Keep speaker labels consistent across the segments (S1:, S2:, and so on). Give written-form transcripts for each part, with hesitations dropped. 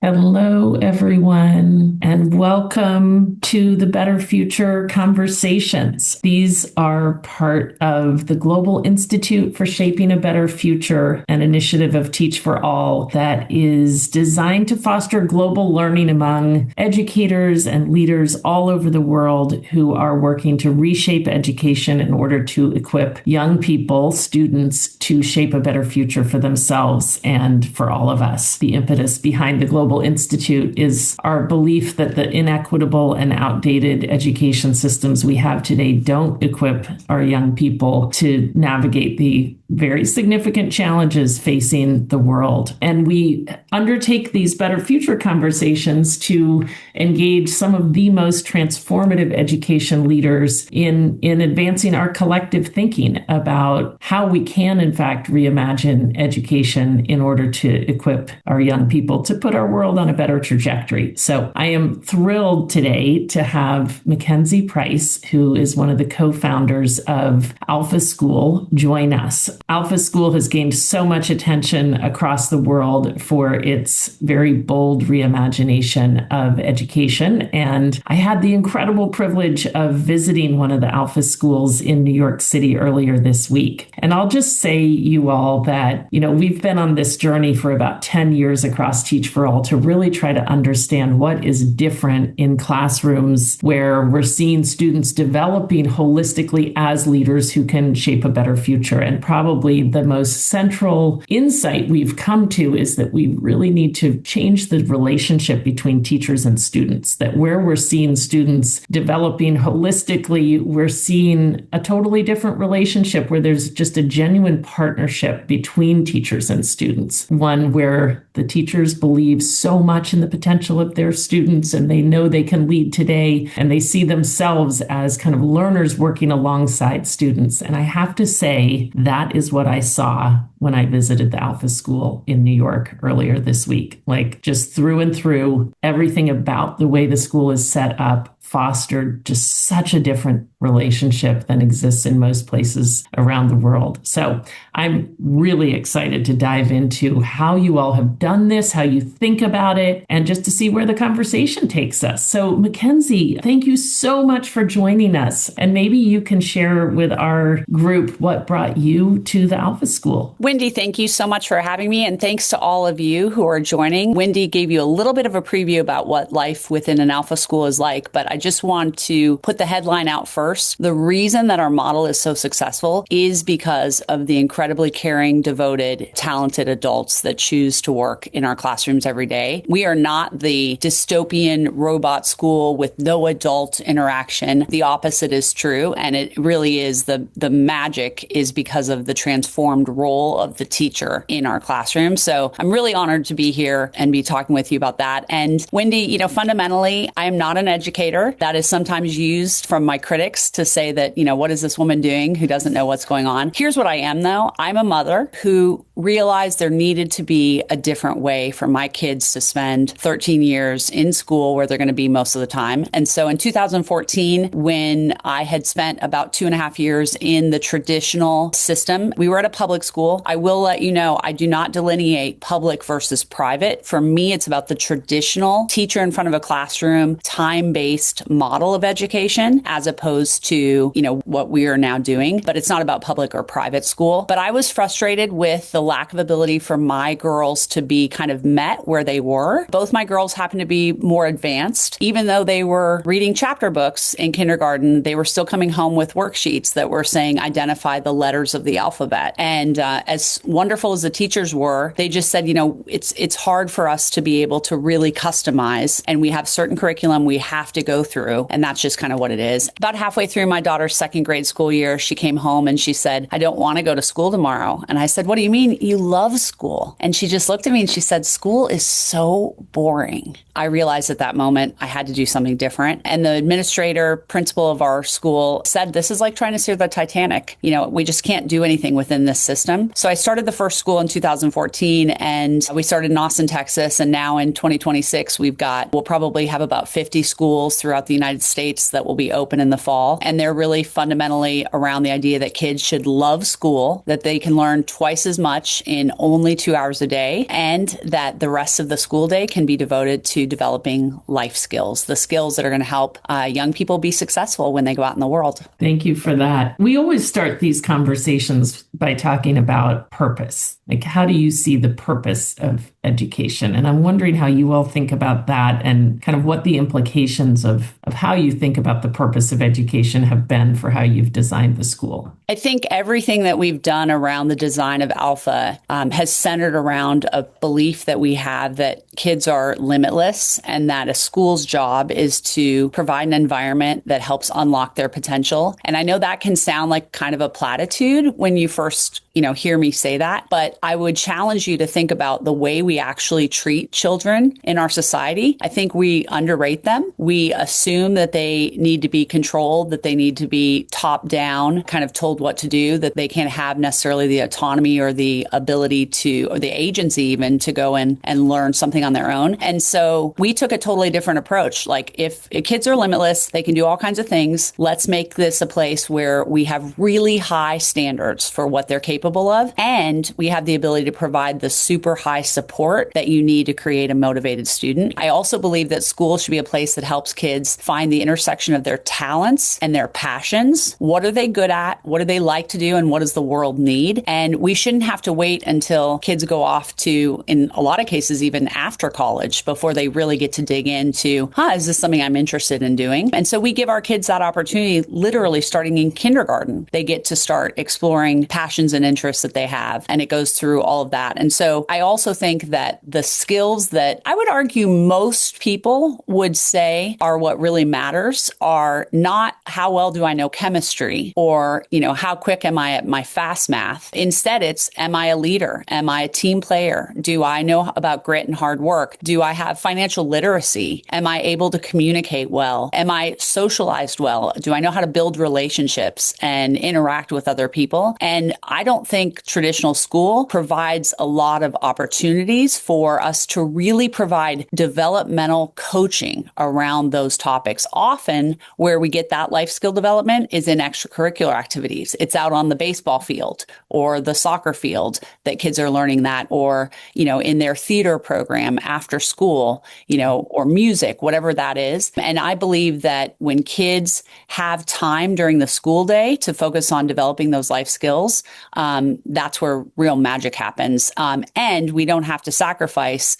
S1: Hello, everyone, and welcome to the Better Future Conversations. These are part of the Global Institute for Shaping a Better Future, an initiative of Teach for All that is designed to foster global learning among educators and leaders all over the world who are working to reshape education in order to equip young people, students, to shape a better future for themselves and for all of us. The impetus behind the Global Institute is our belief that the inequitable and outdated education systems we have today don't equip our young people to navigate the very significant challenges facing the world. And we undertake these Better Future conversations to engage some of the most transformative education leaders in advancing our collective thinking about how we can, in fact, reimagine education in order to equip our young people to put our world on a better trajectory. So I am thrilled today to have MacKenzie Price, who is one of the co-founders of Alpha School, join us. Alpha School has gained so much attention across the world for its very bold reimagination of education. And I had the incredible privilege of visiting one of the Alpha schools in New York City earlier this week. And I'll just say, you all, that, we've been on this journey for about 10 years across Teach for All to really try to understand what is different in classrooms where we're seeing students developing holistically as leaders who can shape a better future. And probably the most central insight we've come to is that we really need to change the relationship between teachers and students, that where we're seeing students developing holistically, we're seeing a totally different relationship where there's just a genuine partnership between teachers and students, one where the teachers believe so much in the potential of their students and they know they can lead today and they see themselves as kind of learners working alongside students. And I have to say, that is what I saw when I visited the Alpha School in New York earlier this week. Like, just through and through, everything about the way the school is set up fostered just such a different relationship than exists in most places around the world. So I'm really excited to dive into how you all have done this, how you think about it, and just to see where the conversation takes us. So MacKenzie, thank you so much for joining us. And maybe you can share with our group what brought you to the Alpha School.
S2: Wendy, thank you so much for having me. And thanks to all of you who are joining. Wendy gave you a little bit of a preview about what life within an Alpha School is like, but I just want to put the headline out first. The reason that our model is so successful is because of the incredibly caring, devoted, talented adults that choose to work in our classrooms every day. We are not the dystopian robot school with no adult interaction. The opposite is true. And it really is the magic is because of the transformed role of the teacher in our classroom. So I'm really honored to be here and be talking with you about that. And Wendy, fundamentally, I am not an educator. That is sometimes used from my critics to say that, what is this woman doing who doesn't know what's going on? Here's what I am, though. I'm a mother who realized there needed to be a different way for my kids to spend 13 years in school where they're going to be most of the time. And so in 2014, when I had spent about 2.5 years in the traditional system, we were at a public school. I will let you know, I do not delineate public versus private. For me, it's about the traditional teacher in front of a classroom, time-based model of education, as opposed to, what we are now doing. But it's not about public or private school. But I was frustrated with the lack of ability for my girls to be kind of met where they were. Both my girls happened to be more advanced. Even though they were reading chapter books in kindergarten, they were still coming home with worksheets that were saying, identify the letters of the alphabet. And as wonderful as the teachers were, they just said, it's hard for us to be able to really customize. And we have certain curriculum we have to go through. And that's just kind of what it is. About halfway through my daughter's second grade school year, she came home and she said, I don't want to go to school tomorrow. And I said, what do you mean? You love school? And she just looked at me and she said, school is so boring. I realized at that moment I had to do something different. And the administrator, principal of our school said, this is like trying to steer the Titanic. We just can't do anything within this system. So I started the first school in 2014 and we started in Austin, Texas. And now in 2026, we'll probably have about 50 schools throughout throughout the United States that will be open in the fall. And they're really fundamentally around the idea that kids should love school, that they can learn twice as much in only 2 hours a day, and that the rest of the school day can be devoted to developing life skills, the skills that are going to help young people be successful when they go out in the world.
S1: Thank you for that. We always start these conversations by talking about purpose. Like, how do you see the purpose of education? And I'm wondering how you all think about that and kind of what the implications of how you think about the purpose of education have been for how you've designed the school.
S2: I think everything that we've done around the design of Alpha has centered around a belief that we have that kids are limitless and that a school's job is to provide an environment that helps unlock their potential. And I know that can sound like kind of a platitude when you first hear me say that, but I would challenge you to think about the way we actually treat children in our society. I think we underrate them. We assume that they need to be controlled, that they need to be top down, kind of told what to do, that they can't have necessarily the autonomy or the ability to, or the agency even, to go in and learn something on their own. And so we took a totally different approach. Like, if kids are limitless, they can do all kinds of things. Let's make this a place where we have really high standards for what they're capable of, and we have the ability to provide the super high support that you need to create a motivated student. I also believe that school should be a place that helps kids find the intersection of their talents and their passions. What are they good at? What do they like to do? And what does the world need? And we shouldn't have to wait until kids go off to, in a lot of cases, even after college, before they really get to dig into, is this something I'm interested in doing? And so we give our kids that opportunity literally starting in kindergarten. They get to start exploring passions and interests that they have, and it goes through all of that. And so I also think that the skills that I would argue most people would say are what really matters are not how well do I know chemistry, or, how quick am I at my fast math? Instead, it's, am I a leader? Am I a team player? Do I know about grit and hard work? Do I have financial literacy? Am I able to communicate well? Am I socialized well? Do I know how to build relationships and interact with other people? And I don't think traditional school provides a lot of opportunities for us to really provide developmental coaching around those topics. Often where we get that life skill development is in extracurricular activities. It's out on the baseball field or the soccer field that kids are learning that, or, in their theater program after school, or music, whatever that is. And I believe that when kids have time during the school day to focus on developing those life skills, that's where real magic happens. And we don't have to sacrifice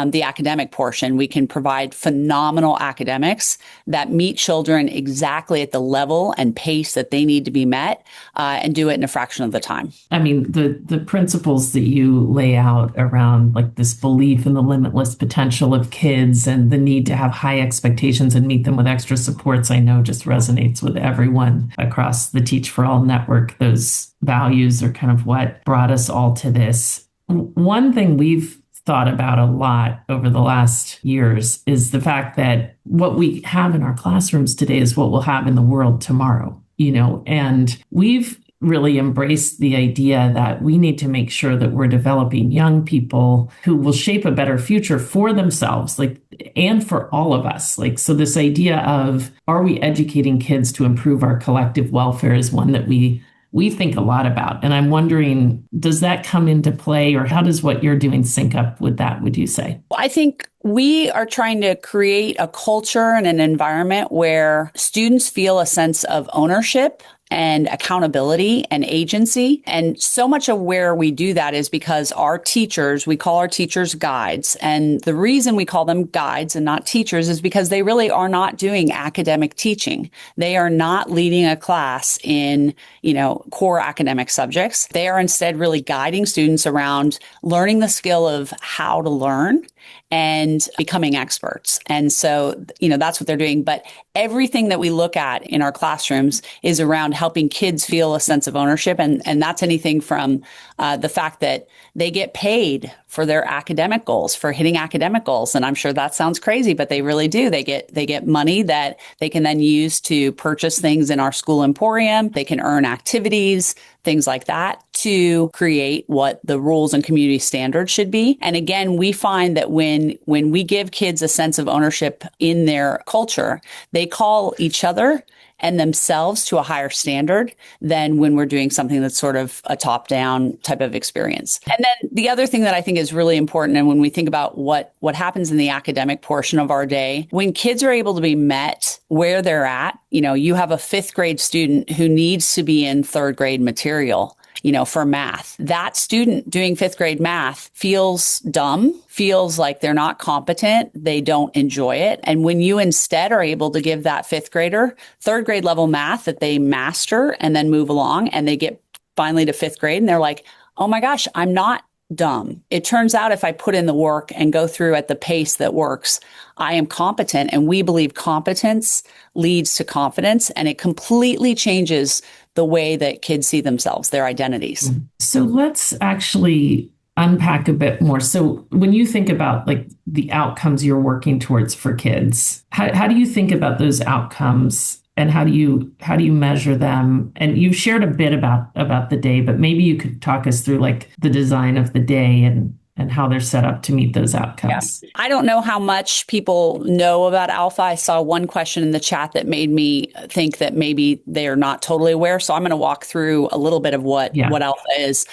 S2: the academic portion. We can provide phenomenal academics that meet children exactly at the level and pace that they need to be met, and do it in a fraction of the time.
S1: I mean, the principles that you lay out around like this belief in the limitless potential of kids and the need to have high expectations and meet them with extra supports, I know just resonates with everyone across the Teach for All network. Those values are kind of what brought us all to this. One thing we've thought about a lot over the last years is the fact that what we have in our classrooms today is what we'll have in the world tomorrow, and we've really embraced the idea that we need to make sure that we're developing young people who will shape a better future for themselves, and for all of us. So this idea of, are we educating kids to improve our collective welfare is one that we think a lot about. And I'm wondering, does that come into play, or how does what you're doing sync up with that, would you say?
S2: I think we are trying to create a culture and an environment where students feel a sense of ownership and accountability and agency. And so much of where we do that is because we call our teachers guides. And the reason we call them guides and not teachers is because they really are not doing academic teaching. They are not leading a class in, core academic subjects. They are instead really guiding students around learning the skill of how to learn and becoming experts. And so, that's what they're doing. But everything that we look at in our classrooms is around helping kids feel a sense of ownership. And that's anything from the fact that they get paid for their academic goals, for hitting academic goals. And I'm sure that sounds crazy, but they really do. They get money that they can then use to purchase things in our school emporium. They can earn activities, things like that, to create what the rules and community standards should be. And again, we find that that when we give kids a sense of ownership in their culture, they call each other and themselves to a higher standard than when we're doing something that's sort of a top-down type of experience. And then the other thing that I think is really important, and when we think about what happens in the academic portion of our day, when kids are able to be met where they're at, you have a fifth grade student who needs to be in third grade material, for math. That student doing fifth grade math feels dumb, feels like they're not competent, they don't enjoy it. And when you instead are able to give that fifth grader third grade level math that they master and then move along, and they get finally to fifth grade and they're like, oh my gosh, I'm not dumb. It turns out if I put in the work and go through at the pace that works, I am competent. And we believe competence leads to confidence, and it completely changes the way that kids see themselves, their identities.
S1: So let's actually unpack a bit more. So when you think about like the outcomes you're working towards for kids, how do you think about those outcomes, and how do you measure them? And you shared a bit about the day, but maybe you could talk us through like the design of the day and how they're set up to meet those outcomes.
S2: Yeah. I don't know how much people know about Alpha. I saw one question in the chat that made me think that maybe they're not totally aware. So I'm going to walk through a little bit of what Alpha is.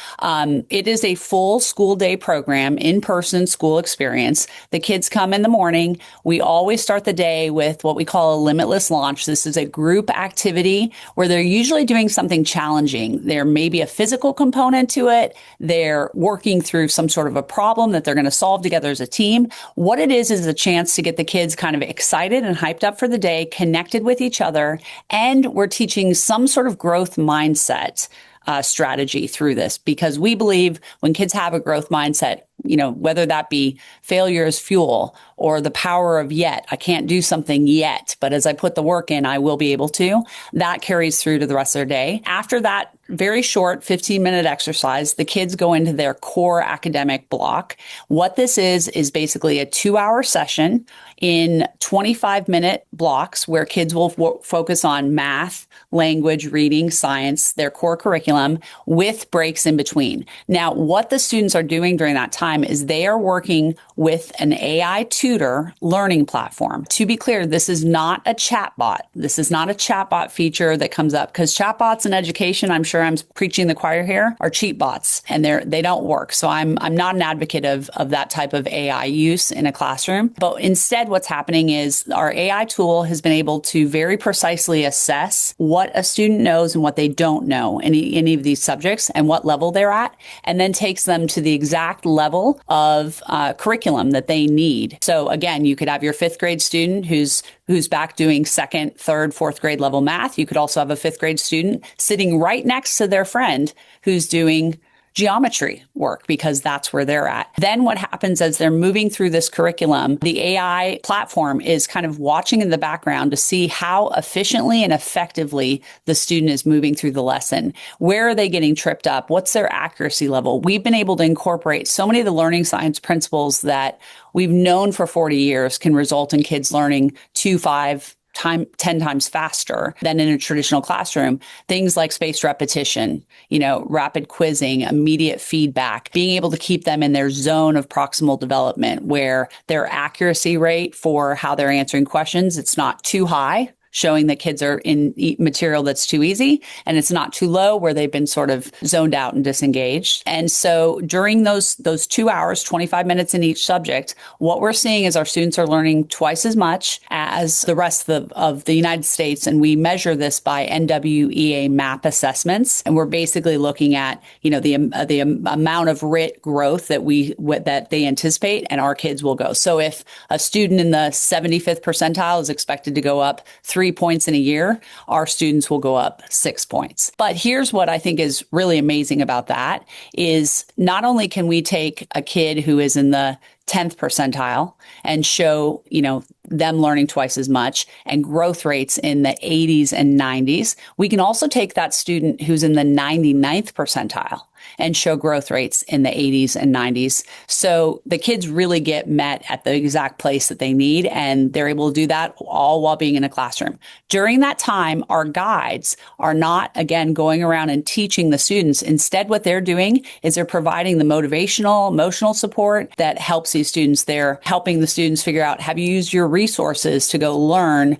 S2: It is a full school day program, in-person school experience. The kids come in the morning. We always start the day with what we call a limitless launch. This is a group activity where they're usually doing something challenging. There may be a physical component to it. They're working through some sort of a problem that they're going to solve together as a team. What it is a chance to get the kids kind of excited and hyped up for the day, connected with each other, and we're teaching some sort of growth mindset strategy through this, because we believe when kids have a growth mindset, whether that be failure is fuel or the power of yet, I can't do something yet, but as I put the work in, I will be able to, that carries through to the rest of their day. After that very short 15-minute exercise, the kids go into their core academic block. What this is basically a 2-hour session in 25-minute blocks where kids will focus on math, language, reading, science, their core curriculum, with breaks in between. Now, what the students are doing during that time is they are working with an AI tutor learning platform. To be clear, this is not a chatbot. This is not a chatbot feature that comes up, because chatbots in education, I'm sure I'm preaching the choir here, are cheap bots, and they don't work. So I'm not an advocate of that type of AI use in a classroom. But instead, what's happening is our AI tool has been able to very precisely assess what a student knows and what they don't know in any of these subjects and what level they're at, and then takes them to the exact level of curriculum that they need. So again, you could have your fifth grade student who's back doing second, third, fourth grade level math. You could also have a fifth grade student sitting right next to their friend who's doing geometry work, because that's where they're at. Then what happens as they're moving through this curriculum, the AI platform is kind of watching in the background to see how efficiently and effectively the student is moving through the lesson. Where are they getting tripped up? What's their accuracy level? We've been able to incorporate so many of the learning science principles that we've known for 40 years can result in kids learning 10 times faster than in a traditional classroom. Things like spaced repetition, rapid quizzing, immediate feedback, being able to keep them in their zone of proximal development where their accuracy rate for how they're answering questions, it's not too high, showing that kids are in material that's too easy, and it's not too low where they've been sort of zoned out and disengaged. And so during those 2 hours, 25 minutes in each subject, what we're seeing is our students are learning twice as much as the rest of the United States. And we measure this by NWEA MAP assessments. And we're basically looking at, the amount of RIT growth that they anticipate, and our kids will go. So if a student in the 75th percentile is expected to go up 3 points in a year, our students will go up 6 points. But here's what I think is really amazing about that is not only can we take a kid who is in the 10th percentile and show, them learning twice as much and growth rates in the 80s and 90s, we can also take that student who's in the 99th percentile and show growth rates in the 80s and 90s. So the kids really get met at the exact place that they need, and they're able to do that all while being in a classroom. During that time, our guides are not, again, going around and teaching the students. Instead, what they're doing is they're providing the motivational, emotional support that helps these students. They're helping the students figure out, have you used your resources to go learn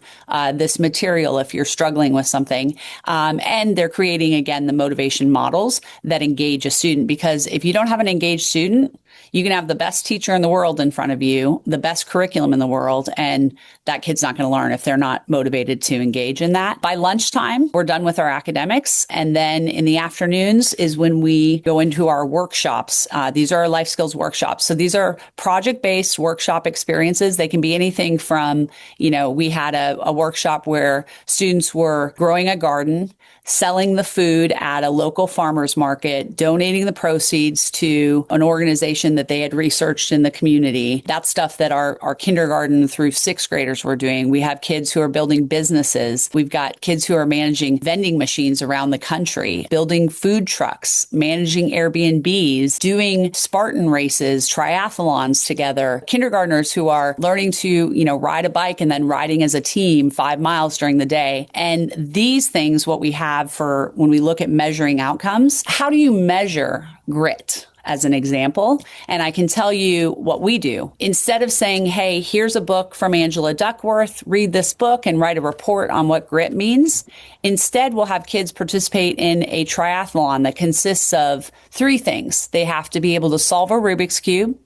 S2: this material if you're struggling with something? And they're creating, again, the motivation models that engage a student. Because if you don't have an engaged student, you can have the best teacher in the world in front of you, the best curriculum in the world, and that kid's not going to learn if they're not motivated to engage in that. By lunchtime, we're done with our academics. And then in the afternoons is when we go into our workshops. These are our life skills workshops. So these are project-based workshop experiences. They can be anything from, we had a workshop where students were growing a garden, selling the food at a local farmer's market, donating the proceeds to an organization that they had researched in the community. That's stuff that our kindergarten through sixth graders were doing. We have kids who are building businesses. We've got kids who are managing vending machines around the country, building food trucks, managing Airbnbs, doing Spartan races, triathlons together. Kindergartners who are learning to, ride a bike and then riding as a team 5 miles during the day. And these things, what we have for when we look at measuring outcomes, how do you measure grit? As an example. And I can tell you what we do. Instead of saying, hey, here's a book from Angela Duckworth, read this book and write a report on what grit means. Instead, we'll have kids participate in a triathlon that consists of 3 things. They have to be able to solve a Rubik's Cube.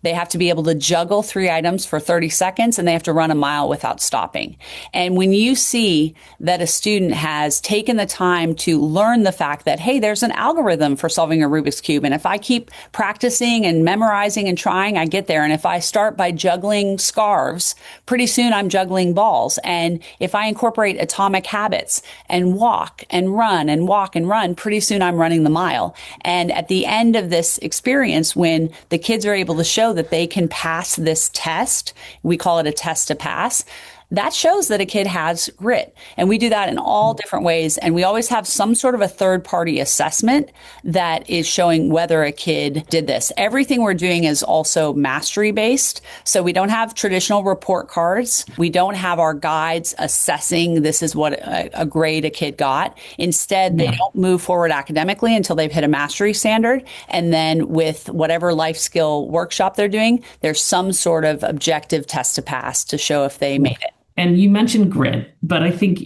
S2: They have to be able to juggle 3 items for 30 seconds, and they have to run a mile without stopping. And when you see that a student has taken the time to learn the fact that, hey, there's an algorithm for solving a Rubik's Cube, and if I keep practicing and memorizing and trying, I get there. And if I start by juggling scarves, pretty soon I'm juggling balls. And if I incorporate atomic habits and walk and run and walk and run, pretty soon I'm running the mile. And at the end of this experience, when the kids are able to show that they can pass this test, we call it a test to pass, that shows that a kid has grit. And we do that in all different ways. And we always have some sort of a third party assessment that is showing whether a kid did this. Everything we're doing is also mastery based. So we don't have traditional report cards. We don't have our guides assessing this is what a grade a kid got. Instead, they don't move forward academically until they've hit a mastery standard. And then with whatever life skill workshop they're doing, there's some sort of objective test to pass to show if they made it.
S1: And you mentioned grit, but I think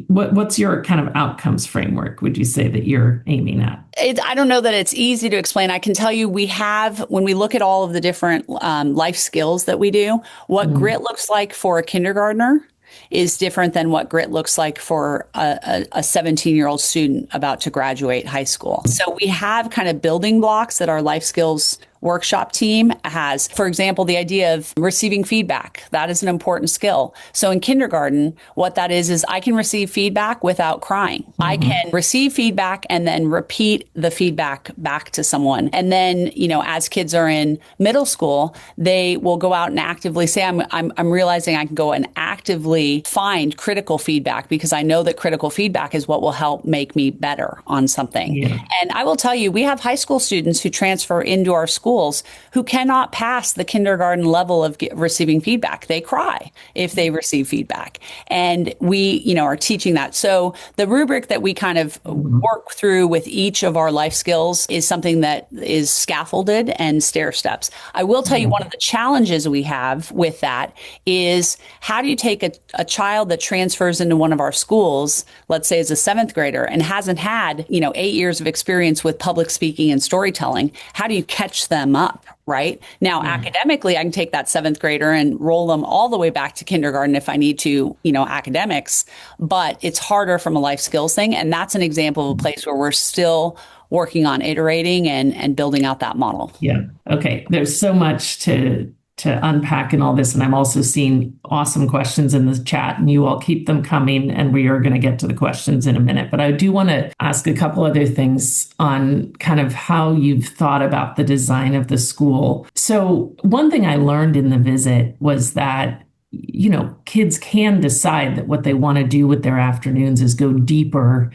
S1: what's your kind of outcomes framework, would you say, that you're aiming at?
S2: I don't know that it's easy to explain. I can tell you when we look at all of the different life skills that we do, what grit looks like for a kindergartner is different than what grit looks like for a 17-year-old student about to graduate high school. So we have kind of building blocks that our life skills workshop team has. For example, the idea of receiving feedback. That is an important skill. So in kindergarten, what that is I can receive feedback without crying. I can receive feedback and then repeat the feedback back to someone. And then, as kids are in middle school, they will go out and actively say, I'm realizing I can go and actively find critical feedback because I know that critical feedback is what will help make me better on something. Yeah. And I will tell you, we have high school students who transfer into our schools who cannot pass the kindergarten level of receiving feedback. They cry if they receive feedback. And we, are teaching that. So the rubric that we kind of work through with each of our life skills is something that is scaffolded and stair steps. I will tell you one of the challenges we have with that is how do you take a child that transfers into one of our schools, let's say as a 7th grader, and hasn't had, 8 years of experience with public speaking and storytelling. How do you catch them up, right? Now, academically, I can take that 7th grader and roll them all the way back to kindergarten if I need to, academics, but it's harder from a life skills thing. And that's an example of a place where we're still working on iterating and building out that model.
S1: Yeah. Okay. There's so much to unpack in all this. And I'm also seeing awesome questions in the chat, and you all keep them coming, and we are going to get to the questions in a minute. But I do want to ask a couple other things on kind of how you've thought about the design of the school. So one thing I learned in the visit was that, kids can decide that what they want to do with their afternoons is go deeper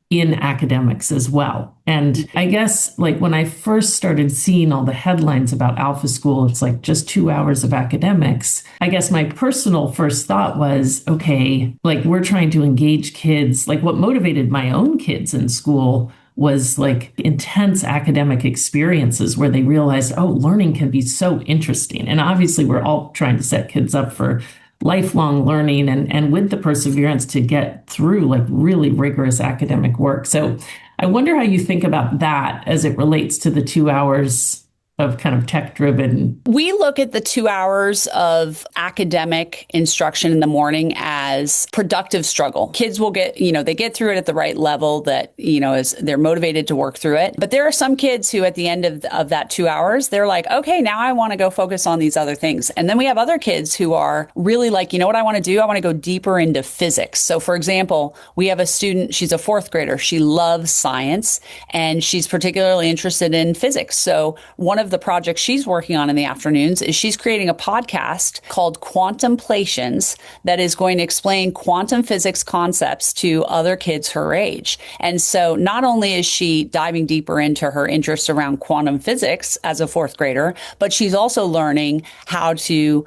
S1: in academics as well. And I guess like when I first started seeing all the headlines about Alpha School, it's like just 2 hours of academics. I guess my personal first thought was, okay, like we're trying to engage kids. Like what motivated my own kids in school was like intense academic experiences where they realized, oh, learning can be so interesting. And obviously, we're all trying to set kids up for lifelong learning and with the perseverance to get through like really rigorous academic work. So I wonder how you think about that as it relates to the 2 hours of kind of tech driven.
S2: We look at the 2 hours of academic instruction in the morning as productive struggle. Kids will get, they get through it at the right level that, is they're motivated to work through it. But there are some kids who at the end of that 2 hours, they're like, okay, now I want to go focus on these other things. And then we have other kids who are really like, you know what I want to do? I want to go deeper into physics. So for example, we have a student, she's a fourth grader. She loves science and she's particularly interested in physics. So one of the projects she's working on in the afternoons is she's creating a podcast called Quantumplations that is going to explain quantum physics concepts to other kids her age. And so not only is she diving deeper into her interest around quantum physics as a fourth grader, but she's also learning how to,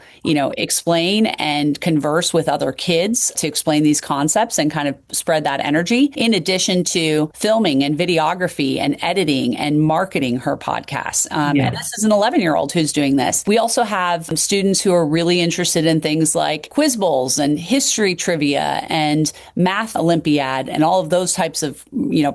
S2: explain and converse with other kids to explain these concepts and kind of spread that energy, in addition to filming and videography and editing and marketing her podcast. And this is an 11-year-old who's doing this. We also have students who are really interested in things like quiz bowls and history trivia and math Olympiad and all of those types of,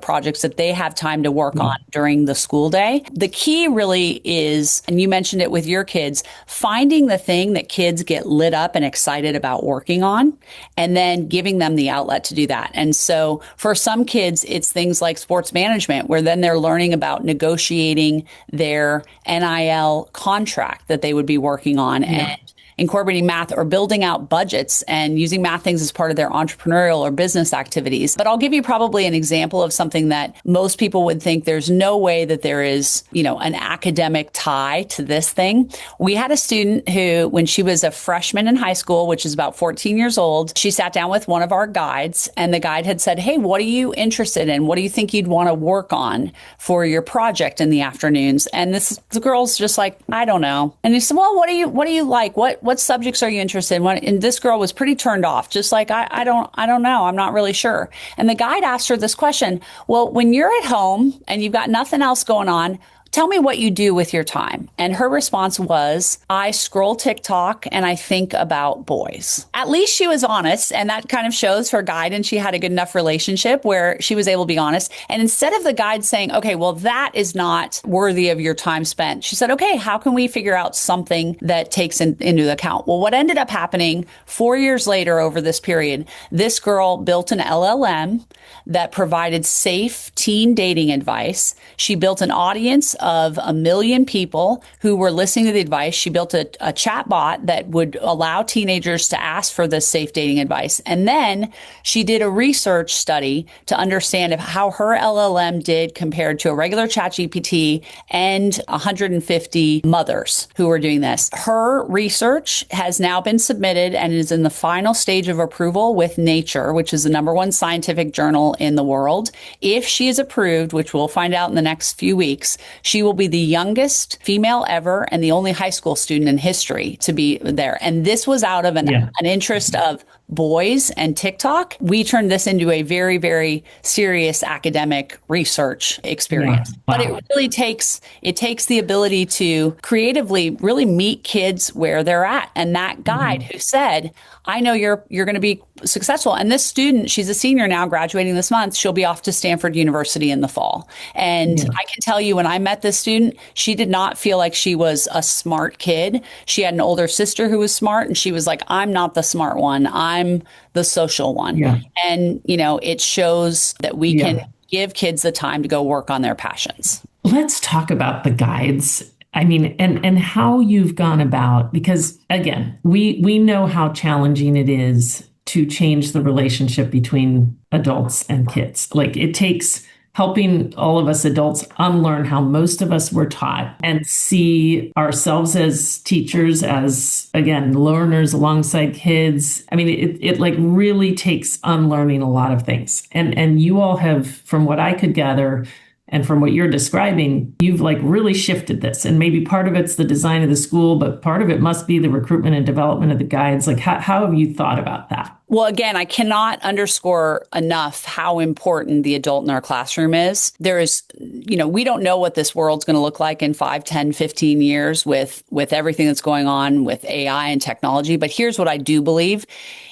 S2: projects that they have time to work on during the school day. The key really is, and you mentioned it with your kids, finding the thing that kids get lit up and excited about working on, and then giving them the outlet to do that. And so for some kids, it's things like sports management, where then they're learning about negotiating their NIL contract that they would be working on and incorporating math or building out budgets and using math things as part of their entrepreneurial or business activities. But I'll give you probably an example of something that most people would think there's no way that there is, an academic tie to this thing. We had a student who, when she was a freshman in high school, which is about 14 years old, she sat down with one of our guides and the guide had said, hey, what are you interested in? What do you think you'd want to work on for your project in the afternoons? And the girl's just like, I don't know. And he said, well, what do you like? What subjects are you interested in? And this girl was pretty turned off, just like, I don't know. I'm not really sure. And the guide asked her this question. Well, when you're at home and you've got nothing else going on, tell me what you do with your time. And her response was, I scroll TikTok and I think about boys. At least she was honest. And that kind of shows her guide. And she had a good enough relationship where she was able to be honest. And instead of the guide saying, okay, well, that is not worthy of your time spent, she said, okay, how can we figure out something that takes into account? Well, what ended up happening 4 years later over this period, this girl built an LLM that provided safe teen dating advice. She built an audience of 1 million people who were listening to the advice. She built a chat bot that would allow teenagers to ask for this safe dating advice. And then she did a research study to understand how her LLM did compared to a regular chat GPT and 150 mothers who were doing this. Her research has now been submitted and is in the final stage of approval with Nature, which is the #1 scientific journal in the world. If she is approved, which we'll find out in the next few weeks, she will be the youngest female ever and the only high school student in history to be there. And this was out of an interest of boys and TikTok. We turned this into a very, very serious academic research experience. Yeah. Wow. But it really takes the ability to creatively really meet kids where they're at. And that guide who said, I know you're going to be successful. And this student, she's a senior now, graduating this month. She'll be off to Stanford University in the fall. And I can tell you, when I met this student, she did not feel like she was a smart kid. She had an older sister who was smart, and she was like, I'm not the smart one. I'm the social one. Yeah. And, it shows that we can give kids the time to go work on their passions.
S1: Let's talk about the guides. I mean, and how you've gone about, because again, we know how challenging it is to change the relationship between adults and kids. Like it takes helping all of us adults unlearn how most of us were taught and see ourselves as teachers, as, again, learners alongside kids. I mean, it like really takes unlearning a lot of things. And you all have, from what I could gather, and from what you're describing, you've like really shifted this. And maybe part of it's the design of the school, but part of it must be the recruitment and development of the guides. Like, how have you thought about that?
S2: Well, again, I cannot underscore enough how important the adult in our classroom is. There is, we don't know what this world's going to look like in 5, 10, 15 years with everything that's going on with AI and technology. But here's what I do believe.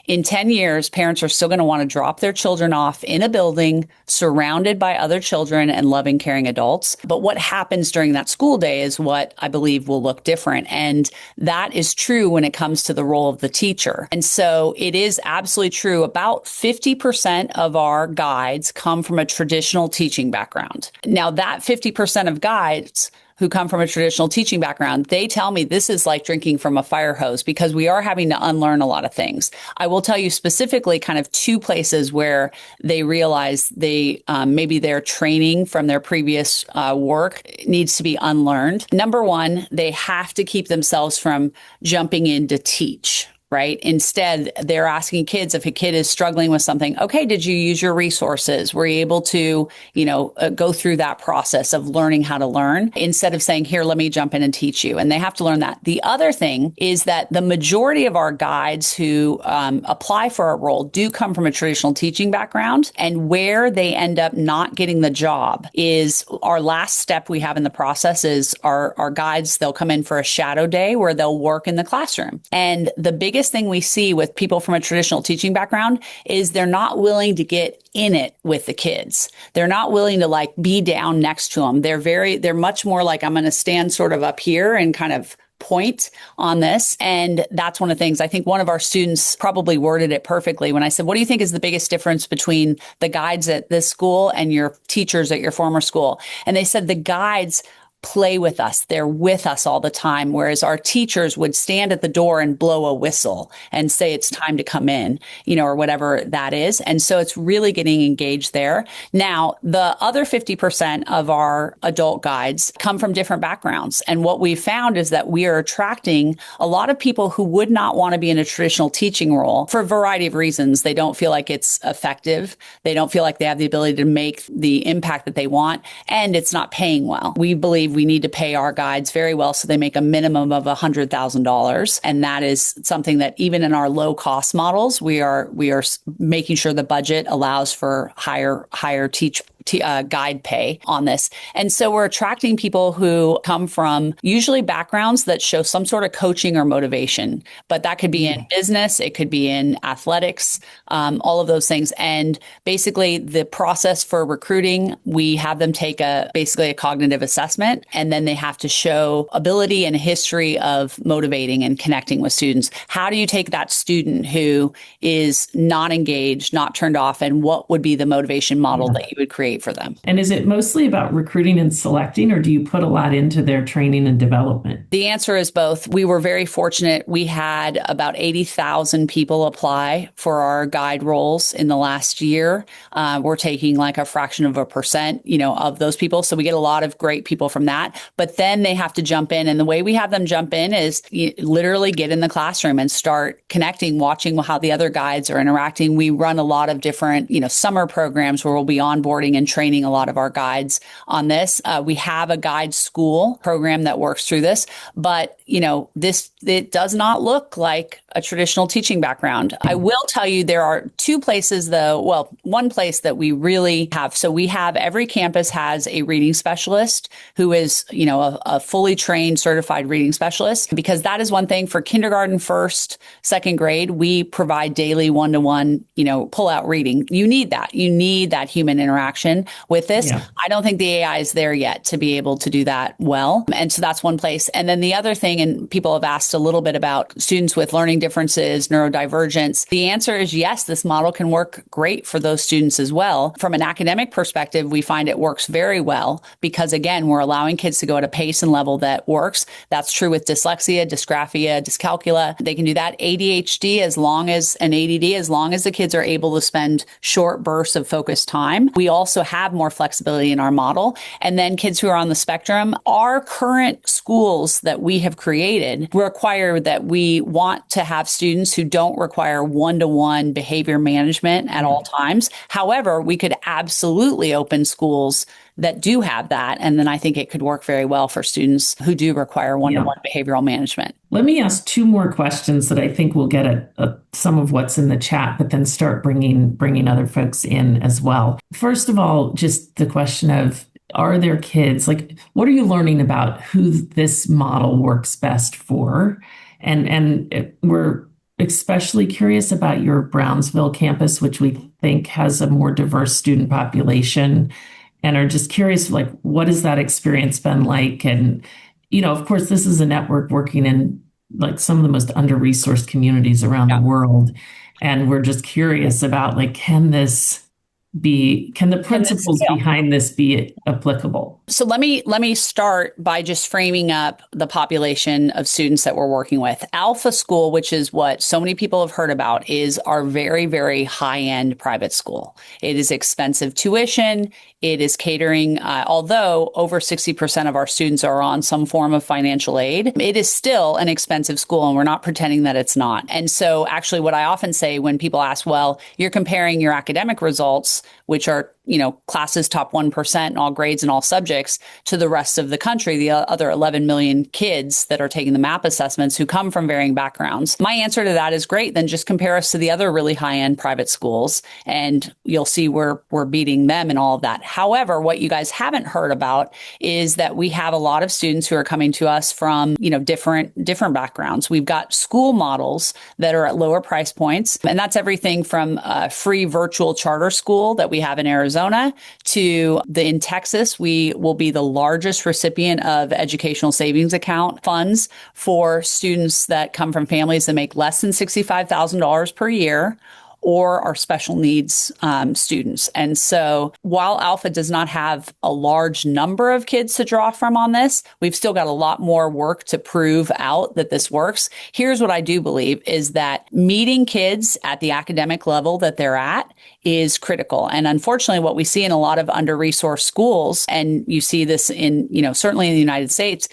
S2: In 10 years, parents are still going to want to drop their children off in a building surrounded by other children and loving, caring adults. But what happens during that school day is what I believe will look different. And that is true when it comes to the role of the teacher. And so it is absolutely true. About 50% of our guides come from a traditional teaching background. Now, that 50% of guides who come from a traditional teaching background, they tell me this is like drinking from a fire hose because we are having to unlearn a lot of things. I will tell you specifically kind of 2 places where they realize maybe their training from their previous work needs to be unlearned. Number 1, they have to keep themselves from jumping in to teach. Right? Instead, they're asking kids if a kid is struggling with something, okay, did you use your resources? Were you able to, go through that process of learning how to learn instead of saying, here, let me jump in and teach you. And they have to learn that. The other thing is that the majority of our guides who apply for our role do come from a traditional teaching background. And where they end up not getting the job is our last step we have in the process is our guides, they'll come in for a shadow day where they'll work in the classroom. And the biggest thing we see with people from a traditional teaching background is they're not willing to get in it with the kids. They're not willing to like be down next to them. They're much more like, I'm going to stand sort of up here and kind of point on this. And that's one of the things I think one of our students probably worded it perfectly when I said, what do you think is the biggest difference between the guides at this school and your teachers at your former school? And they said the guides play with us. They're with us all the time. Whereas our teachers would stand at the door and blow a whistle and say it's time to come in, or whatever that is. And so it's really getting engaged there. Now, the other 50% of our adult guides come from different backgrounds. And what we found is that we are attracting a lot of people who would not want to be in a traditional teaching role for a variety of reasons. They don't feel like it's effective. They don't feel like they have the ability to make the impact that they want. And it's not paying well. We believe we need to pay our guides very well so they make a minimum of $100,000. And that is something that even in our low cost models, we are making sure the budget allows for higher guide pay on this. And so we're attracting people who come from usually backgrounds that show some sort of coaching or motivation, but that could be in business, it could be in athletics, all of those things. And basically the process for recruiting, we have them take basically a cognitive assessment, and then they have to show ability and a history of motivating and connecting with students. How do you take that student who is not engaged, not turned off, and what would be the motivation model that you would create for them?
S1: And is it mostly about recruiting and selecting, or do you put a lot into their training and development?
S2: The answer is both. We were very fortunate. We had about 80,000 people apply for our guide roles in the last year. We're taking like a fraction of a percent, of those people. So we get a lot of great people from that. But then they have to jump in. And the way we have them jump in is literally get in the classroom and start connecting, watching how the other guides are interacting. We run a lot of different, summer programs where we'll be onboarding and training a lot of our guides on this. We have a guide school program that works through this, but it does not look like a traditional teaching background. I will tell you there are 2 places though. Well, one place that we really have. So we have every campus has a reading specialist who is, a fully trained certified reading specialist, because that is one thing for kindergarten, 1st, 2nd grade. We provide daily one-to-one, pull out reading. You need that. You need that human interaction with this. Yeah. I don't think the AI is there yet to be able to do that well. And so that's one place. And then the other thing, and people have asked a little bit about students with learning differences, neurodivergence. The answer is yes, this model can work great for those students as well. From an academic perspective, we find it works very well because, again, we're allowing kids to go at a pace and level that works. That's true with dyslexia, dysgraphia, dyscalculia. They can do that. ADHD and ADD, as long as the kids are able to spend short bursts of focused time. We also also have more flexibility in our model. And then kids who are on the spectrum, our current schools that we have created require that we want to have students who don't require one-to-one behavior management at all times. However, we could absolutely open schools that do have that. And then I think it could work very well for students who do require one-to-one behavioral management.
S1: Let me ask two more questions that I think will get at some of what's in the chat, but then start bringing other folks in as well. First of all, just the question of, are there kids, like, what are you learning about who this model works best for? And we're especially curious about your Brownsville campus, which we think has a more diverse student population, and are just curious, like, what has that experience been like? And, of course, this is a network working in like some of the most under-resourced communities around the world. And we're just curious about, like, can the principles behind this be applicable?
S2: So let me start by just framing up the population of students that we're working with. Alpha School, which is what so many people have heard about, is our very, very high-end private school. It is expensive tuition. It is catering, although over 60% of our students are on some form of financial aid, it is still an expensive school, and we're not pretending that it's not. And so actually what I often say when people ask, well, you're comparing your academic results, which are, classes top 1% in all grades and all subjects, to the rest of the country, the other 11 million kids that are taking the MAP assessments who come from varying backgrounds. My answer to that is great. Then just compare us to the other really high-end private schools, and you'll see we're beating them and all of that. However, what you guys haven't heard about is that we have a lot of students who are coming to us from, different backgrounds. We've got school models that are at lower price points, and that's everything from a free virtual charter school that we have in Arizona to in Texas, we will be the largest recipient of educational savings account funds for students that come from families that make less than $65,000 per year, or our special needs students. And so while Alpha does not have a large number of kids to draw from on this, we've still got a lot more work to prove out that this works. Here's what I do believe is that meeting kids at the academic level that they're at is critical. And unfortunately, what we see in a lot of under-resourced schools, and you see this in, certainly in the United States,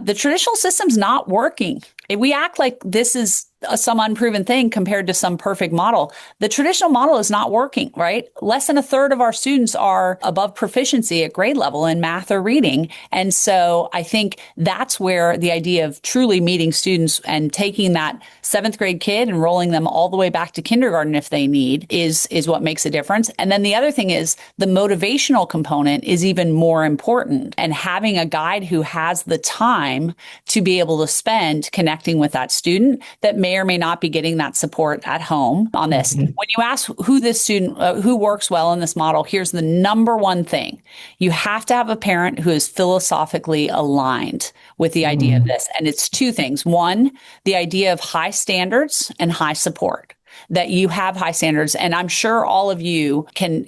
S2: the traditional system's not working. We act like this is some unproven thing compared to some perfect model. The traditional model is not working, right? Less than a third of our students are above proficiency at grade level in math or reading. And so I think that's where the idea of truly meeting students and taking that seventh grade kid and rolling them all the way back to kindergarten if they need is what makes a difference. And then the other thing is the motivational component is even more important, and having a guide who has the time to be able to spend connecting with that student that may or may not be getting that support at home on this. Mm-hmm. When you ask who this student, who works well in this model, here's the number one thing. You have to have a parent who is philosophically aligned with the idea of this. And it's two things. One, the idea of high standards and high support. That you have high standards. And I'm sure all of you can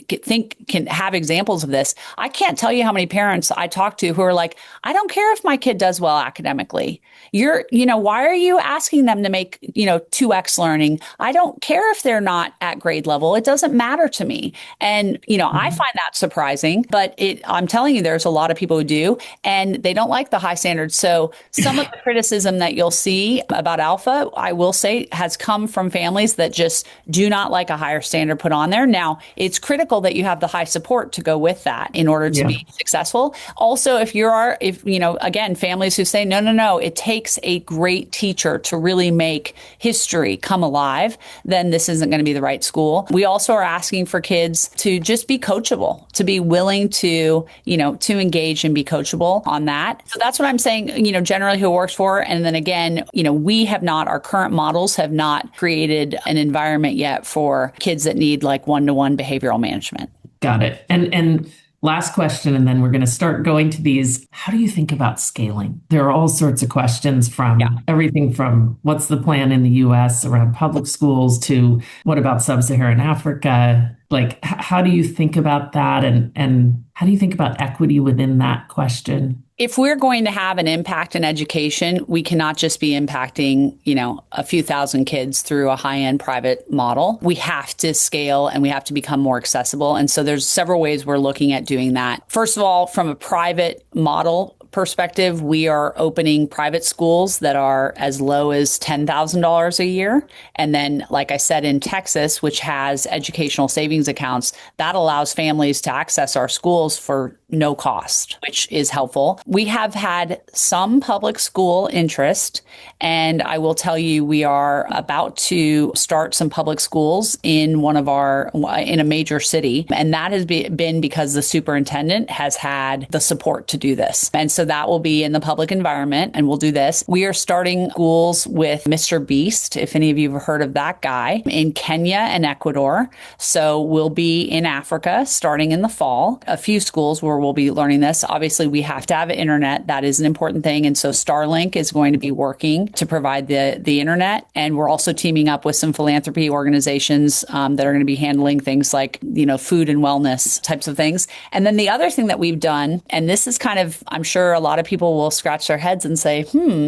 S2: have examples of this. I can't tell you how many parents I talk to who are like, I don't care if my kid does well academically. Why are you asking them to make, 2x learning? I don't care if they're not at grade level. It doesn't matter to me. And, I find that surprising, but I'm telling you, there's a lot of people who do, and they don't like the high standards. So some of the criticism that you'll see about Alpha, I will say, has come from families that just do not like a higher standard put on there. Now, it's critical that you have the high support to go with that in order to be successful. Also, again, families who say, no, it takes a great teacher to really make history come alive, then this isn't going to be the right school. We also are asking for kids to just be coachable, to be willing to engage and be coachable on that. So that's what I'm saying, generally who works for. And then again, our current models have not created an environment yet for kids that need like one-to-one behavioral management.
S1: Got it. And last question, and then we're going to start going to these. How do you think about scaling? There are all sorts of questions from everything from what's the plan in the US around public schools to what about sub-Saharan Africa? Like, how do you think about that? And how do you think about equity within that question?
S2: if we're going to have an impact in education, we cannot just be impacting, a few thousand kids through a high-end private model. We have to scale and we have to become more accessible. And so there's several ways we're looking at doing that. First of all, from a private model perspective, we are opening private schools that are as low as $10,000 a year. And then, like I said, in Texas, which has educational savings accounts, that allows families to access our schools for no cost, which is helpful. We have had some public school interest, and I will tell you, we are about to start some public schools in in a major city. And that has been because the superintendent has had the support to do this. And so that will be in the public environment, and we'll do this. We are starting schools with Mr. Beast, if any of you have heard of that guy, in Kenya and Ecuador. So we'll be in Africa starting in the fall. A few schools where we'll be learning this. Obviously, we have to have internet. That is an important thing. And so Starlink is going to be working to provide the internet. And we're also teaming up with some philanthropy organizations that are going to be handling things like, food and wellness types of things. And then the other thing that we've done, and this is kind of, I'm sure a lot of people will scratch their heads and say,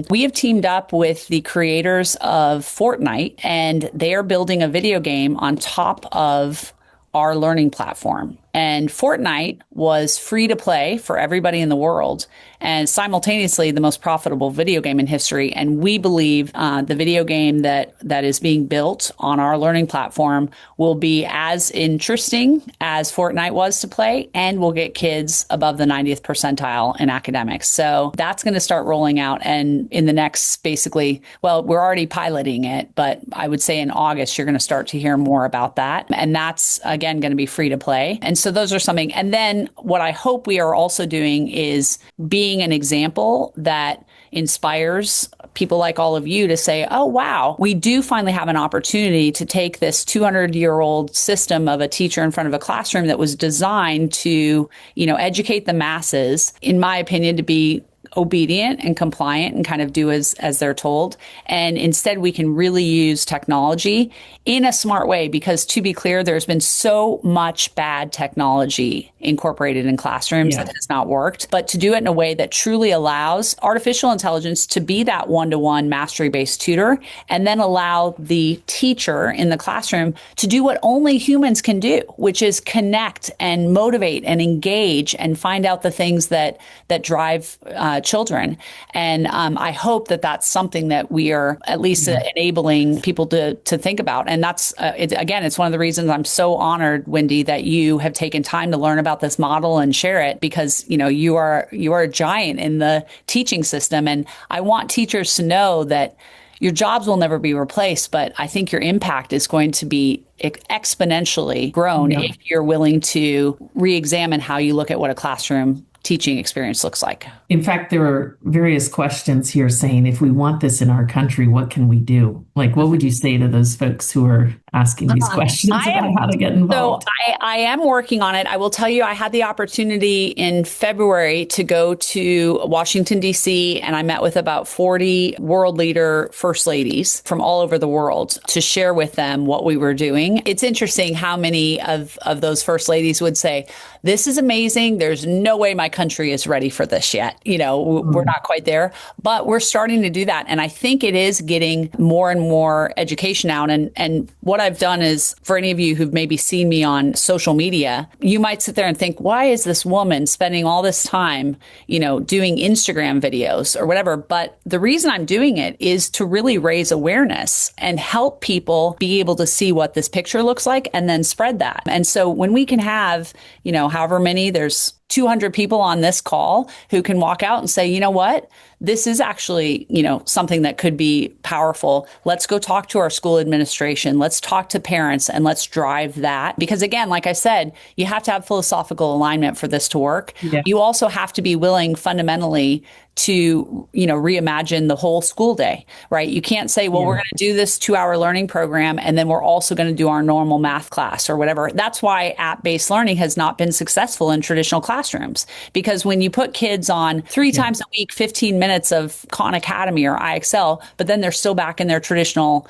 S2: we have teamed up with the creators of Fortnite, and they are building a video game on top of our learning platform. And Fortnite was free to play for everybody in the world, and simultaneously the most profitable video game in history. And we believe the video game that is being built on our learning platform will be as interesting as Fortnite was to play, and will get kids above the 90th percentile in academics. So that's going to start rolling out. And in the next, basically, well, we're already piloting it, but I would say in August, you're going to start to hear more about that. And that's, again, going to be free to play. And so those are something. And then what I hope we are also doing is being an example that inspires people like all of you to say, oh, wow, we do finally have an opportunity to take this 200-year-old system of a teacher in front of a classroom that was designed to, educate the masses, in my opinion, to be obedient and compliant and kind of do as they're told. And instead, we can really use technology in a smart way, because to be clear, there's been so much bad technology incorporated in classrooms that has not worked. But to do it in a way that truly allows artificial intelligence to be that one-to-one mastery-based tutor, and then allow the teacher in the classroom to do what only humans can do, which is connect and motivate and engage and find out the things that drive children. And I hope that that's something that we are at least enabling people to think about. And that's, it's one of the reasons I'm so honored, Wendy, that you have taken time to learn about this model and share it, because, you are a giant in the teaching system. And I want teachers to know that your jobs will never be replaced, but I think your impact is going to be exponentially grown if you're willing to re-examine how you look at what a classroom teaching experience looks like.
S1: In fact, there are various questions here saying, if we want this in our country, what can we do? Like, what would you say to those folks who are asking these questions about how to get involved?
S2: So I am working on it. I will tell you, I had the opportunity in February to go to Washington, D.C., and I met with about 40 world leader first ladies from all over the world to share with them what we were doing. It's interesting how many of those first ladies would say, this is amazing. There's no way my country is ready for this yet. We're not quite there, but we're starting to do that. And I think it is getting more and more education out. And what I've done is, for any of you who've maybe seen me on social media, you might sit there and think, why is this woman spending all this time, doing Instagram videos or whatever? But the reason I'm doing it is to really raise awareness and help people be able to see what this picture looks like and then spread that. And so when we can have, however many, there's 200 people on this call who can walk out and say, you know what, this is actually, something that could be powerful. Let's go talk to our school administration. Let's talk to parents and let's drive that. Because again, like I said, you have to have philosophical alignment for this to work. Yeah. You also have to be willing fundamentally to, reimagine the whole school day, right? You can't say, well, we're going to do this 2-hour learning program, and then we're also going to do our normal math class or whatever. That's why app-based learning has not been successful in traditional classrooms, because when you put kids on 3 times a week, 15 minutes of Khan Academy or IXL, but then they're still back in their traditional,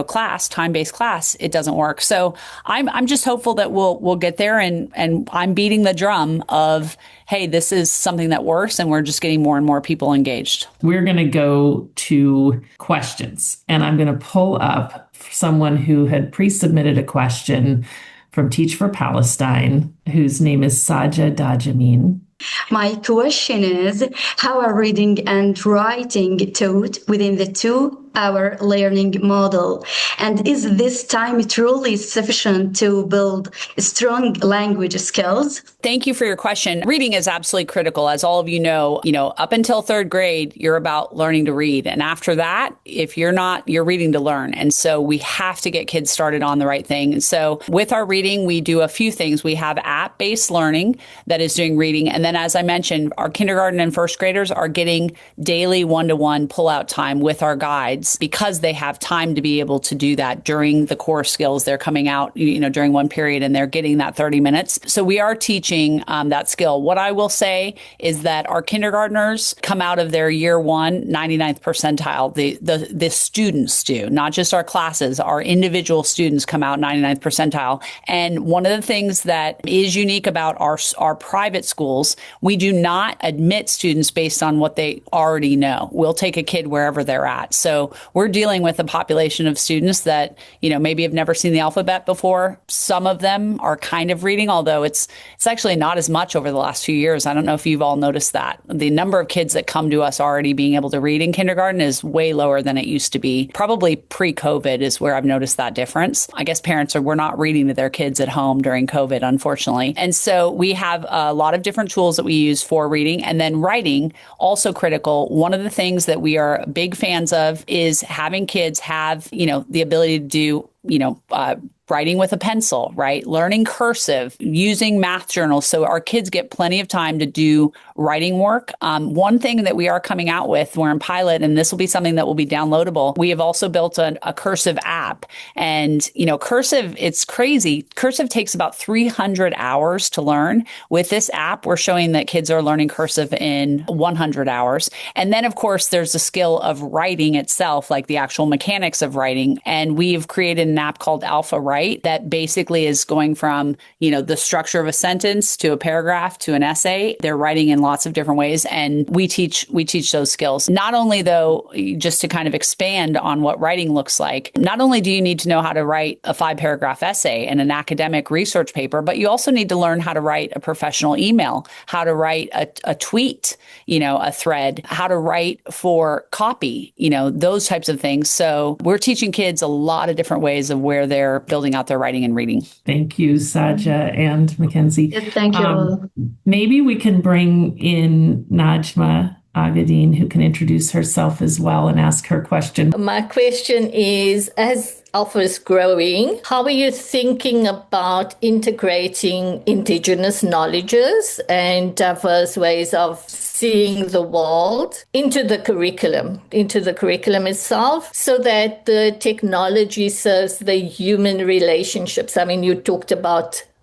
S2: class, time-based class, it doesn't work. So I'm just hopeful that we'll get there. And I'm beating the drum of hey, this is something that works and we're just getting more and more people engaged.
S1: We're going to go to questions, and I'm going to pull up someone who had pre-submitted a question from Teach for Palestine, whose name is Saja Dajamin.
S3: My question is, how are reading and writing taught within the 2-hour learning model? And is this time truly sufficient to build strong language skills?
S2: Thank you for your question. Reading is absolutely critical. As all of you know, up until 3rd grade, you're about learning to read. And after that, if you're not, you're reading to learn. And so we have to get kids started on the right thing. And so with our reading, we do a few things. We have app-based learning that is doing reading. And then, as I mentioned, our kindergarten and 1st graders are getting daily one-to-one pull-out time with our guides because they have time to be able to do that during the core skills. They're coming out, during one period and they're getting that 30 minutes. So we are teaching that skill. What I will say is that our kindergartners come out of their year 1 99th percentile. The students do, not just our classes. Our individual students come out 99th percentile. And one of the things that is unique about our private schools, we do not admit students based on what they already know. We'll take a kid wherever they're at. So we're dealing with a population of students that, maybe have never seen the alphabet before. Some of them are kind of reading, although it's actually not as much over the last few years. I don't know if you've all noticed that. The number of kids that come to us already being able to read in kindergarten is way lower than it used to be. Probably pre-COVID is where I've noticed that difference. I guess parents were not reading to their kids at home during COVID, unfortunately. And so we have a lot of different tools that we use for reading, and then writing, also critical. One of the things that we are big fans of is having kids have, the ability to do, writing with a pencil, right? Learning cursive, using math journals. So our kids get plenty of time to do writing work. One thing that we are coming out with, we're in pilot, and this will be something that will be downloadable. We have also built a cursive app. And, cursive, it's crazy. Cursive takes about 300 hours to learn. With this app, we're showing that kids are learning cursive in 100 hours. And then, of course, there's the skill of writing itself, like the actual mechanics of writing. And we've created an app called Alpha Write that basically is going from, the structure of a sentence to a paragraph to an essay. They're writing in lots of different ways. And we teach those skills. Not only, though, just to kind of expand on what writing looks like, not only do you need to know how to write a 5-paragraph essay and an academic research paper, but you also need to learn how to write a professional email, how to write a tweet, a thread, how to write for copy, those types of things. So we're teaching kids a lot of different ways of where they're building out their writing and reading.
S1: Thank you, Saja and MacKenzie.
S3: Yes, thank you.
S1: Maybe we can bring in Najma Agadeen, who can introduce herself as well and ask her question.
S4: My question is, as Alpha is growing, how are you thinking about integrating indigenous knowledges and diverse ways of seeing the world into the curriculum itself, so that the technology serves the human relationships? I mean, you talked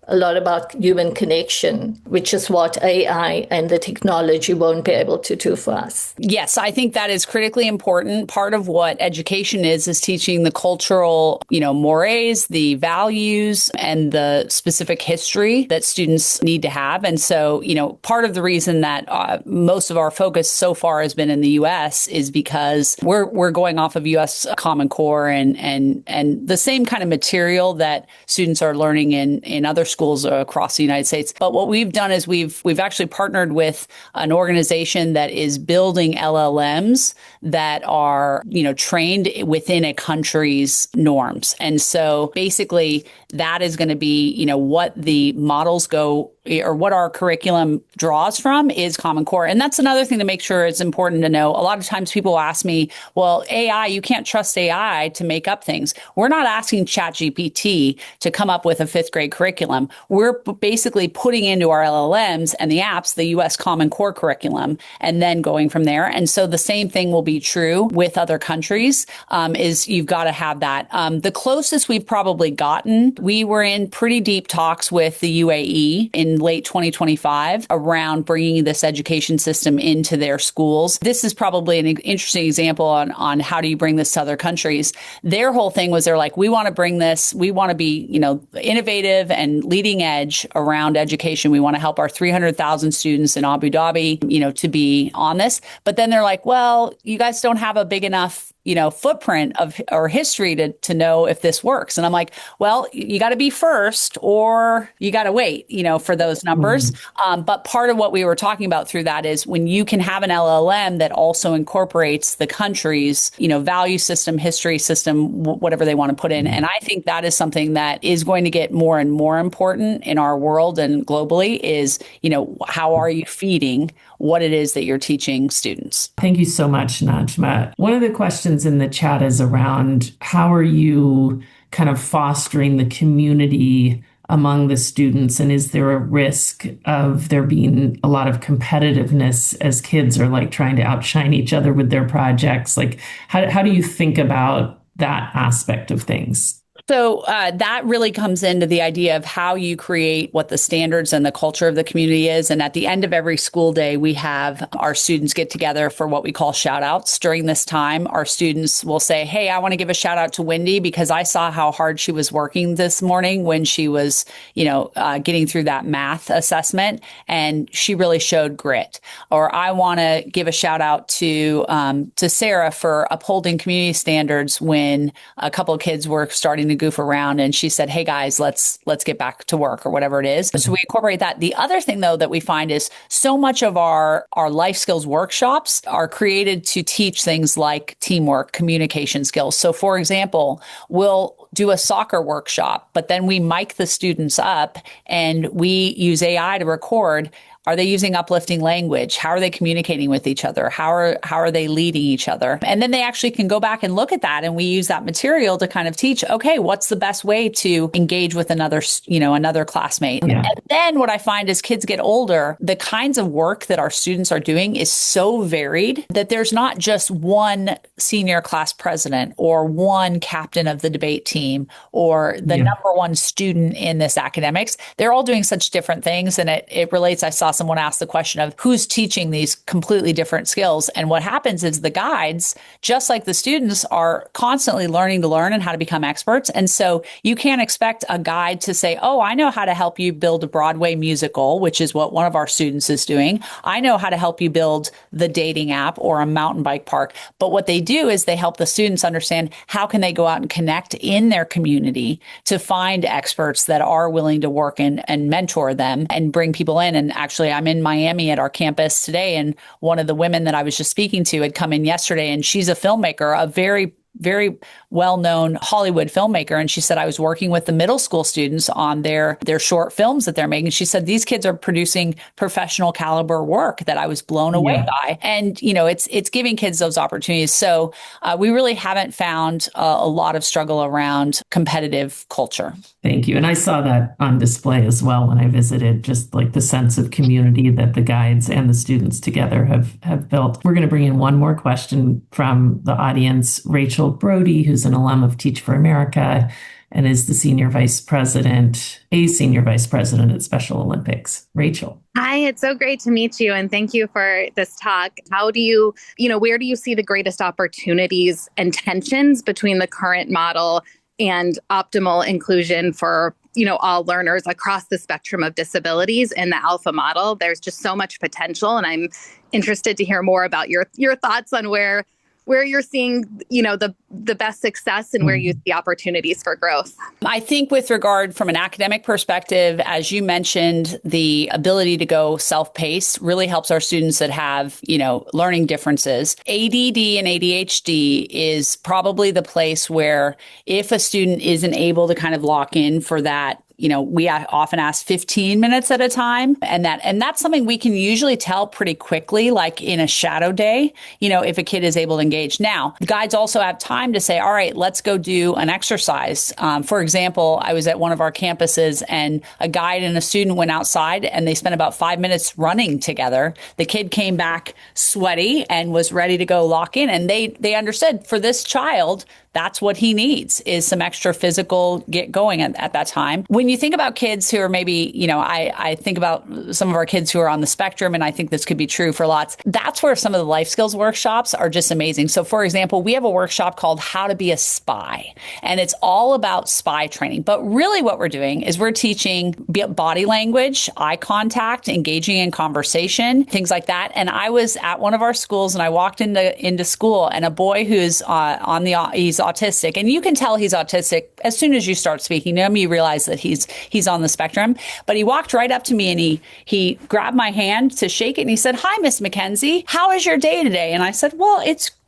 S4: a lot about human connection, which is what AI and the technology won't be able to do for us.
S2: Yes, I think that is critically important. Part of what education is teaching the cultural, mores, the values, and the specific history that students need to have. And so, part of the reason that most of our focus so far has been in the U.S. is because we're going off of U.S. Common Core and the same kind of material that students are learning in other schools across the United States. But what we've done is we've actually partnered with an organization that is building LLMs that are, trained within a country's norms. And so basically that is going to be, what the models go, or what our curriculum draws from is Common Core. And that's another thing to make sure it's important to know. A lot of times people ask me, well, AI, you can't trust AI to make up things. We're not asking ChatGPT to come up with a 5th grade curriculum. We're basically putting into our LLMs and the apps, the U.S. Common Core curriculum, and then going from there. And so the same thing will be true with other countries, is you've got to have that. The closest we've probably gotten, we were in pretty deep talks with the UAE in in late 2025 around bringing this education system into their schools. This is probably an interesting example on how do you bring this to other countries. Their whole thing was they're like, we want to bring this, we want to be, innovative and leading edge around education. We want to help our 300,000 students in Abu Dhabi, to be on this. But then they're like, well, you guys don't have a big enough footprint of or history to know if this works. And I'm like, well, you got to be first or you got to wait, for those numbers. But part of what we were talking about through that is when you can have an LLM that also incorporates the country's, value system, history system, whatever they want to put in. And I think that is something that is going to get more and more important in our world and globally is, how are you feeding what it is that you're teaching students?
S1: Thank you so much, Najma. One of the questions in the chat is around how are you kind of fostering the community among the students? And is there a risk of there being a lot of competitiveness as kids are like trying to outshine each other with their projects? Like, how do you think about that aspect of things?
S2: So that really comes into the idea of how you create what the standards and the culture of the community is. And at the end of every school day, we have our students get together for what we call shout outs. During this time, our students will say, hey, I want to give a shout out to Wendy because I saw how hard she was working this morning when she was, getting through that math assessment. And she really showed grit. Or I want to give a shout out to Sarah for upholding community standards when a couple of kids were starting to goof around and she said, hey guys, let's get back to work or whatever it is. So we incorporate that. The other thing though that we find is so much of our life skills workshops are created to teach things like teamwork, communication skills. So for example, we'll do a soccer workshop, but then we mic the students up and we use AI to record. Are they using uplifting language? How are they communicating with each other? How are they leading each other? And then they actually can go back and look at that. And we use that material to kind of teach, okay, what's the best way to engage with another classmate? Yeah. And then what I find as kids get older, the kinds of work that our students are doing is so varied that there's not just one senior class president or one captain of the debate team or the number one student in this academics. They're all doing such different things. And it relates, I saw someone ask the question of who's teaching these completely different skills. And what happens is the guides, just like the students, are constantly learning to learn and how to become experts. And so you can't expect a guide to say, oh, I know how to help you build a Broadway musical, which is what one of our students is doing. I know how to help you build the dating app or a mountain bike park. But what they do is they help the students understand how can they go out and connect in their community to find experts that are willing to work and mentor them and bring people in. And actually, I'm in Miami at our campus today, and one of the women that I was just speaking to had come in yesterday, and she's a filmmaker, a very well-known Hollywood filmmaker. And she said, I was working with the middle school students on their short films that they're making. She said, these kids are producing professional caliber work that I was blown away by. And, it's giving kids those opportunities. So we really haven't found a lot of struggle around competitive culture.
S1: Thank you. And I saw that on display as well when I visited, just like the sense of community that the guides and the students together have built. We're going to bring in one more question from the audience. Rachel Brody, who's an alum of Teach for America and is the senior vice president at Special Olympics. Rachel.
S5: Hi, it's so great to meet you. And thank you for this talk. How do you, where do you see the greatest opportunities and tensions between the current model and optimal inclusion for all learners across the spectrum of disabilities in the alpha model? There's just so much potential. And I'm interested to hear more about your thoughts on where you're seeing, the best success and where you see opportunities for growth.
S2: I think with regard from an academic perspective, as you mentioned, the ability to go self-paced really helps our students that have, learning differences. ADD and ADHD is probably the place where if a student isn't able to kind of lock in for that, we often ask 15 minutes at a time. And that's something we can usually tell pretty quickly, like in a shadow day, if a kid is able to engage. Now, the guides also have time to say, all right, let's go do an exercise. For example, I was at one of our campuses and a guide and a student went outside and they spent about 5 minutes running together. The kid came back sweaty and was ready to go lock in. And they understood for this child, that's what he needs, is some extra physical get going at that time. When you think about kids who are maybe, I think about some of our kids who are on the spectrum, and I think this could be true for lots. That's where some of the life skills workshops are just amazing. So for example, we have a workshop called How to Be a Spy, and it's all about spy training. But really what we're doing is we're teaching body language, eye contact, engaging in conversation, things like that. And I was at one of our schools and I walked into school, and a boy who's he's autistic, and you can tell he's autistic as soon as you start speaking to him. You realize that he's on the spectrum. But he walked right up to me and he grabbed my hand to shake it, and he said, "Hi, Miss MacKenzie. How is your day today?" And I said, "Well,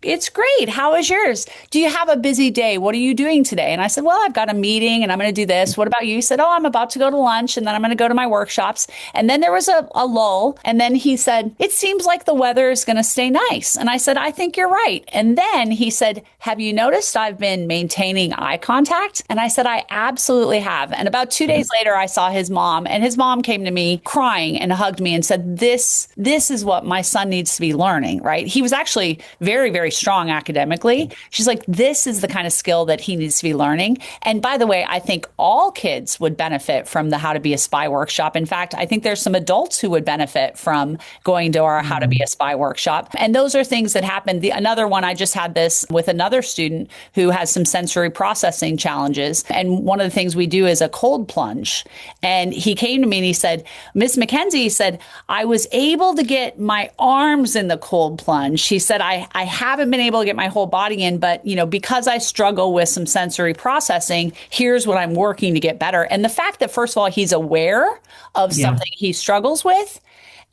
S2: it's great. How is yours? Do you have a busy day? What are you doing today?" And I said, "Well, I've got a meeting and I'm going to do this. What about you?" He said, "Oh, I'm about to go to lunch and then I'm going to go to my workshops." And then there was a lull. And then he said, "It seems like the weather is going to stay nice." And I said, "I think you're right." And then he said, "Have you noticed I've been maintaining eye contact?" And I said, "I absolutely have." And about 2 days later, I saw his mom, and his mom came to me crying and hugged me and said, this is what my son needs to be learning, right? He was actually very, very strong academically. She's like, this is the kind of skill that he needs to be learning. And by the way, I think all kids would benefit from the How to Be a Spy workshop. In fact, I think there's some adults who would benefit from going to our How to Be a Spy workshop. And those are things that happen. Another one, I just had this with another student who has some sensory processing challenges. And one of the things we do is a cold plunge. And he came to me and he said, "Miss MacKenzie," he said, "I was able to get my arms in the cold plunge." He said, I haven't been able to get my whole body in, but because I struggle with some sensory processing, here's what I'm working to get better." And the fact that, first of all, he's aware of something he struggles with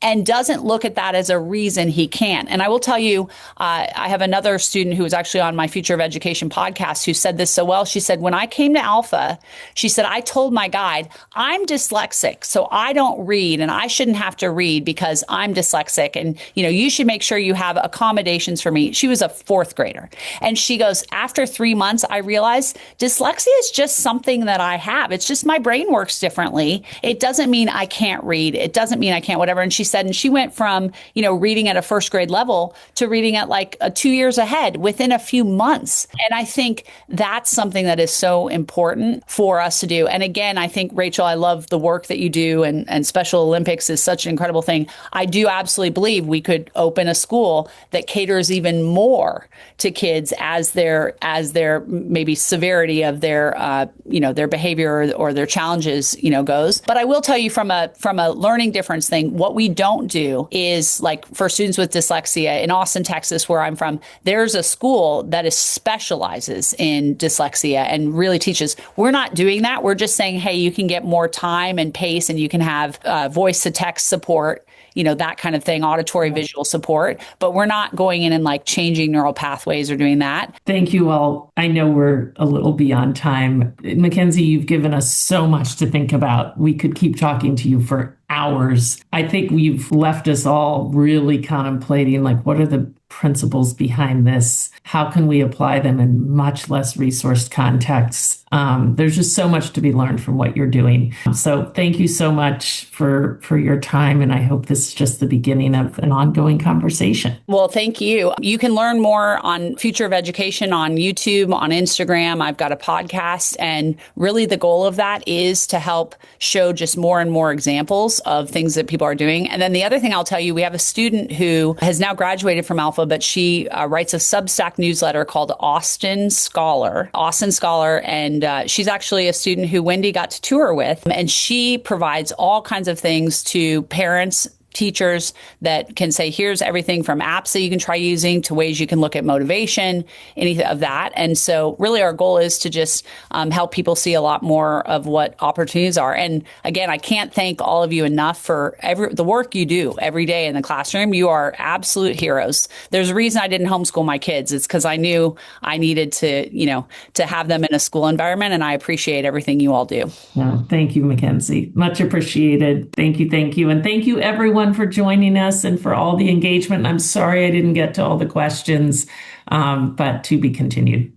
S2: and doesn't look at that as a reason he can't. And I will tell you, I have another student who was actually on my Future of Education podcast who said this so well. She said, "When I came to Alpha," she said, "I told my guide, I'm dyslexic, so I don't read and I shouldn't have to read because I'm dyslexic. And, you should make sure you have accommodations for me." She was a fourth grader. And she goes, "After 3 months, I realized dyslexia is just something that I have. It's just my brain works differently. It doesn't mean I can't read. It doesn't mean I can't whatever." And she said, and she went from, reading at a first grade level to reading at like 2 years ahead within a few months. And I think that's something that is so important for us to do. And again, I think, Rachel, I love the work that you do, and Special Olympics is such an incredible thing. I do absolutely believe we could open a school that caters even more to kids as their maybe severity of their their behavior or their challenges goes. But I will tell you, from a learning difference thing, what we don't do is, like, for students with dyslexia in Austin, Texas, where I'm from, there's a school that specializes in dyslexia and really teaches. We're not doing that. We're just saying, hey, you can get more time and pace, and you can have voice to text support, that kind of thing, auditory visual support. But we're not going in and like changing neural pathways or doing that.
S1: Thank you all. I know we're a little beyond time. MacKenzie, you've given us so much to think about. We could keep talking to you for hours. I think you've left us all really contemplating, like, what are the principles behind this? How can we apply them in much less resourced contexts? There's just so much to be learned from what you're doing. So thank you so much for your time. And I hope this is just the beginning of an ongoing conversation.
S2: Well, thank you. You can learn more on Future of Education on YouTube, on Instagram. I've got a podcast. And really the goal of that is to help show just more and more examples of things that people are doing. And then the other thing I'll tell you, we have a student who has now graduated from Alpha, but she writes a Substack newsletter called Austin Scholar. And she's actually a student who Wendy got to tour with. And she provides all kinds of things to parents, teachers that can say, here's everything from apps that you can try using to ways you can look at motivation, anything of that. And so really our goal is to just help people see a lot more of what opportunities are. And again, I can't thank all of you enough for the work you do every day in the classroom. You are absolute heroes. There's a reason I didn't homeschool my kids. It's because I knew I needed to have them in a school environment, and I appreciate everything you all do.
S1: No, thank you, MacKenzie. Much appreciated. Thank you. And thank you, everyone, for joining us and for all the engagement. I'm sorry I didn't get to all the questions, but to be continued.